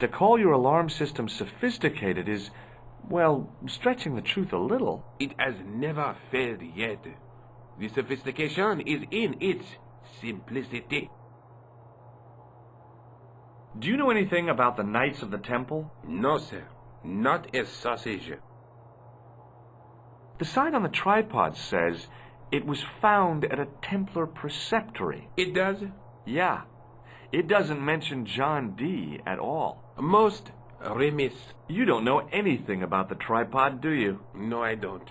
To call your alarm system sophisticated is, well, stretching the truth a little. It has never failed yet. The sophistication is in its simplicity. Do you know anything about the Knights of the Temple? No, sir. Not a sausage. The sign on the tripod says it was found at a Templar preceptory. It does? Yeah. It doesn't mention John D. at all. Most remiss. You don't know anything about the tripod, do you? No, I don't.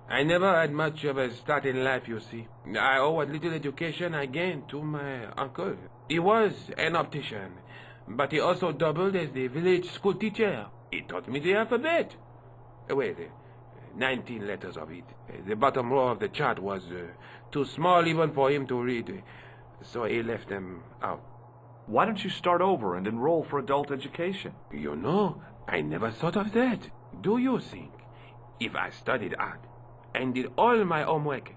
I never had much of a start in life, you see. I owe what little education I gained to my uncle. He was an optician, but he also doubled as the village school teacher. He taught me the alphabet. Wait, 19 letters of it. The bottom row of the chart was too small even for him to read, so he left them out. Why don't you start over and enroll for adult education? You know, I never thought of that. Do you think if I studied art and did all my homework,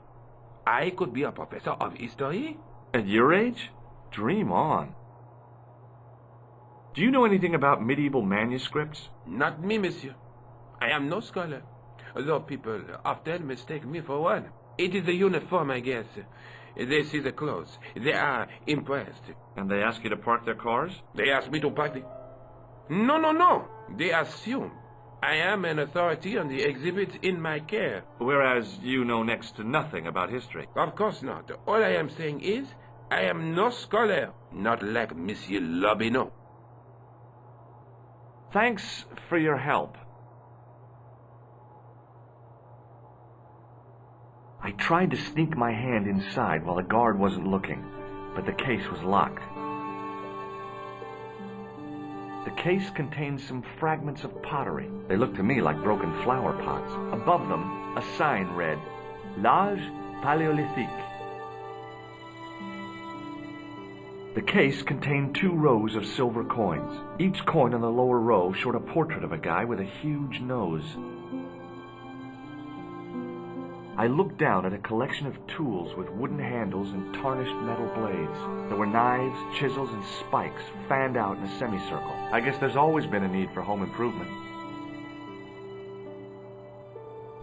I could be a professor of history? At your age? Dream on. Do you know anything about medieval manuscripts? Not me, monsieur. I am no scholar, though people often mistake me for one. It is the uniform, I guess. They see the clothes. They are impressed. And they ask you to park their cars? They ask me to park the... No. They assume I am an authority on the exhibits in my care. Whereas you know next to nothing about history. Of course not. All I am saying is, I am no scholar, not like Monsieur Lobineau. Thanks for your help. I tried to sneak my hand inside while the guard wasn't looking, but the case was locked. The case contained some fragments of pottery. They looked to me like broken flower pots. Above them, a sign read, L'Age Paléolithique. The case contained 2 rows of silver coins. Each coin on the lower row showed a portrait of a guy with a huge nose. I looked down at a collection of tools with wooden handles and tarnished metal blades. There were knives, chisels, and spikes fanned out in a semicircle. I guess there's always been a need for home improvement.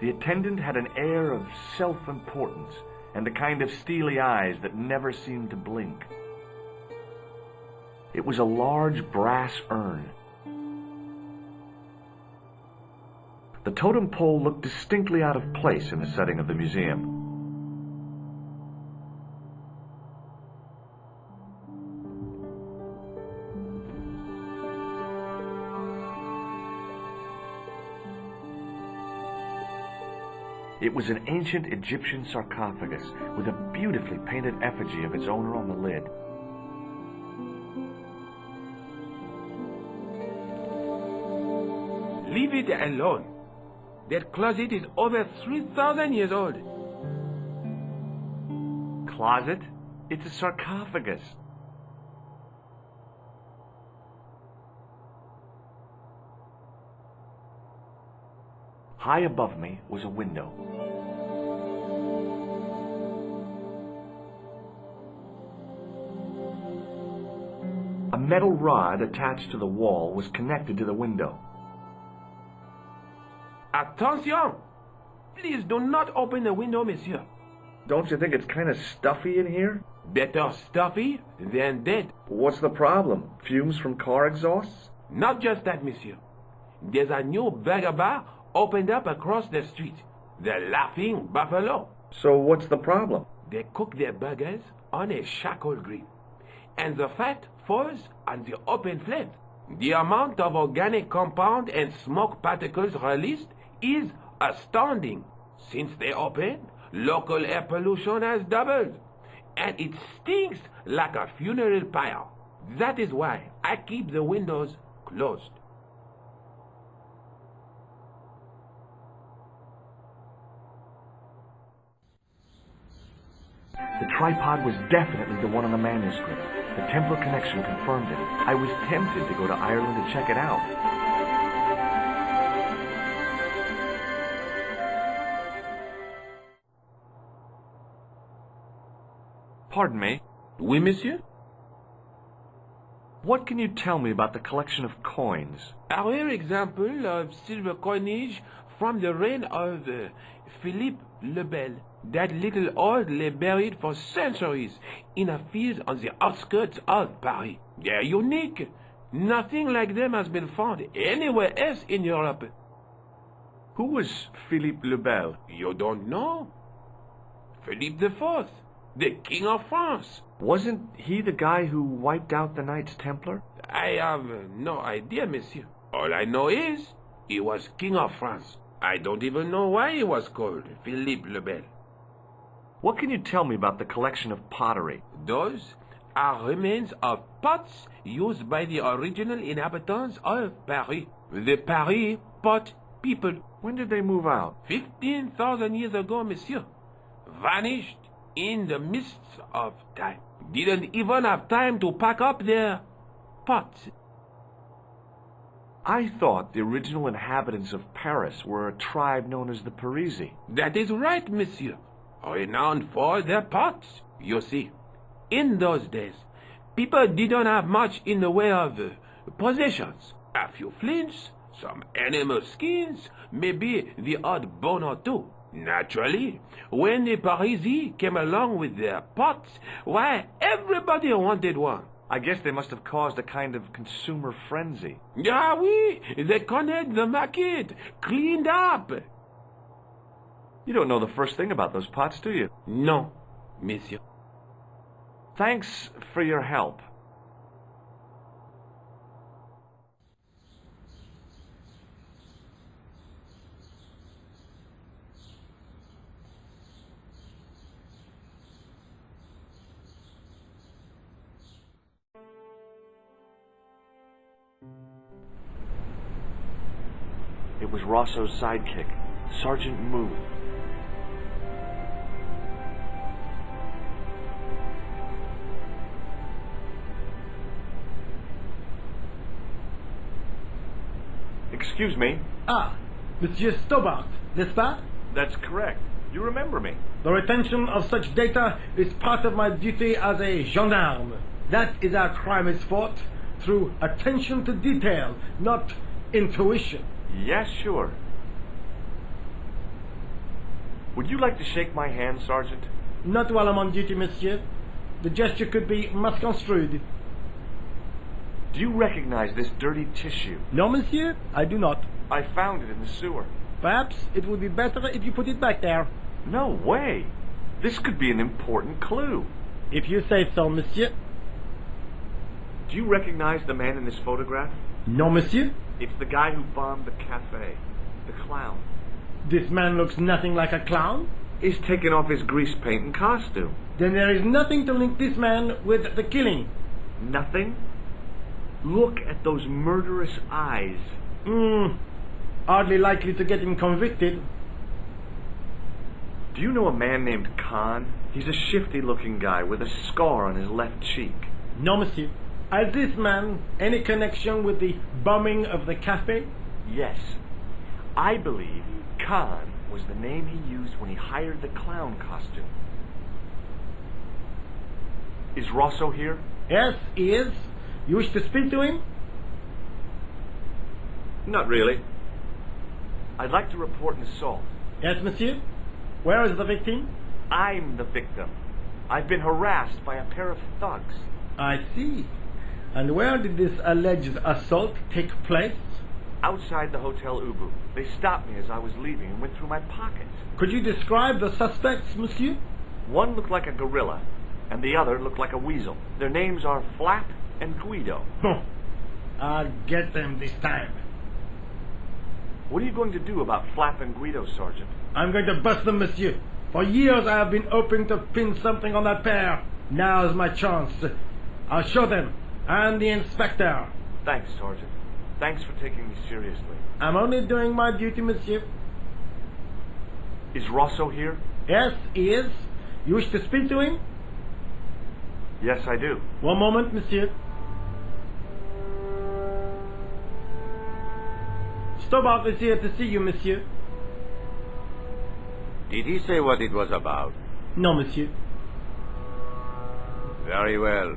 The attendant had an air of self-importance and the kind of steely eyes that never seemed to blink. It was a large brass urn. The totem pole looked distinctly out of place in the setting of the museum. It was an ancient Egyptian sarcophagus with a beautifully painted effigy of its owner on the lid. Leave it alone. That closet is over 3,000 years old. Closet? It's a sarcophagus. High above me was a window. A metal rod attached to the wall was connected to the window. Attention! Please do not open the window, monsieur. Don't you think it's kind of stuffy in here? Better stuffy than dead. What's the problem? Fumes from car exhausts? Not just that, monsieur. There's a new burger bar opened up across the street. The Laughing Buffalo. So what's the problem? They cook their burgers on a charcoal grill, and the fat falls on the open flame. The amount of organic compound and smoke particles released is astounding. Since they opened, local air pollution has doubled, and it stinks like a funeral pyre. That is why I keep the windows closed. The tripod was definitely the one on the manuscript. The Templar connection confirmed it. I was tempted to go to Ireland to check it out. Pardon me. Oui, monsieur? What can you tell me about the collection of coins? A rare example of silver coinage from the reign of Philippe le Bel. That little ore lay buried for centuries in a field on the outskirts of Paris. They're unique. Nothing like them has been found anywhere else in Europe. Who was Philippe le Bel? You don't know? Philippe IV, the King of France. Wasn't he the guy who wiped out the Knights Templar? I have no idea, monsieur. All I know is he was King of France. I don't even know why he was called Philippe le Bel. What can you tell me about the collection of pottery? Those are remains of pots used by the original inhabitants of Paris. The Paris pot people. When did they move out? 15,000 years ago, monsieur. Vanished in the mists of time. Didn't even have time to pack up their pots. I thought the original inhabitants of Paris were a tribe known as the Parisi. That is right, monsieur. Renowned for their pots. You see, in those days, people didn't have much in the way of possessions. A few flints, some animal skins, maybe the odd bone or two. Naturally, when the Parisi came along with their pots, why, everybody wanted one. I guess they must have caused a kind of consumer frenzy. Ah oui, they cornered the market, cleaned up. You don't know the first thing about those pots, do you? No, monsieur. Thanks for your help. It was Rosso's sidekick, Sergeant Moo. Excuse me. Ah, Monsieur Stobart, n'est-ce pas? That's correct. You remember me. The retention of such data is part of my duty as a gendarme. That is how crime is fought, through attention to detail, not intuition. Yes, sure. Would you like to shake my hand, Sergeant? Not while I'm on duty, monsieur. The gesture could be misconstrued. Do you recognize this dirty tissue? No, monsieur, I do not. I found it in the sewer. Perhaps it would be better if you put it back there. No way. This could be an important clue. If you say so, monsieur. Do you recognize the man in this photograph? No, monsieur. It's the guy who bombed the cafe. The clown. This man looks nothing like a clown. He's taken off his grease paint and costume. Then there is nothing to link this man with the killing. Nothing? Look at those murderous eyes. Hardly likely to get him convicted. Do you know a man named Khan? He's a shifty-looking guy with a scar on his left cheek. No, monsieur. Has this man any connection with the bombing of the cafe? Yes. I believe Khan was the name he used when he hired the clown costume. Is Rosso here? Yes, he is. You wish to speak to him? Not really. I'd like to report an assault. Yes, monsieur. Where is the victim? I'm the victim. I've been harassed by a pair of thugs. I see. And where did this alleged assault take place? Outside the Hotel Ubu. They stopped me as I was leaving and went through my pockets. Could you describe the suspects, monsieur? One looked like a gorilla, and the other looked like a weasel. Their names are Flap and Guido. I'll get them this time. What are you going to do about Flap and Guido, Sergeant? I'm going to bust them, monsieur. For years I have been hoping to pin something on that pair. Now's my chance. I'll show them. I'm the inspector. Thanks, Sergeant. Thanks for taking me seriously. I'm only doing my duty, monsieur. Is Rosso here? Yes, he is. You wish to speak to him? Yes, I do. One moment, monsieur. Stobart is here to see you, monsieur. Did he say what it was about? No, monsieur. Very well.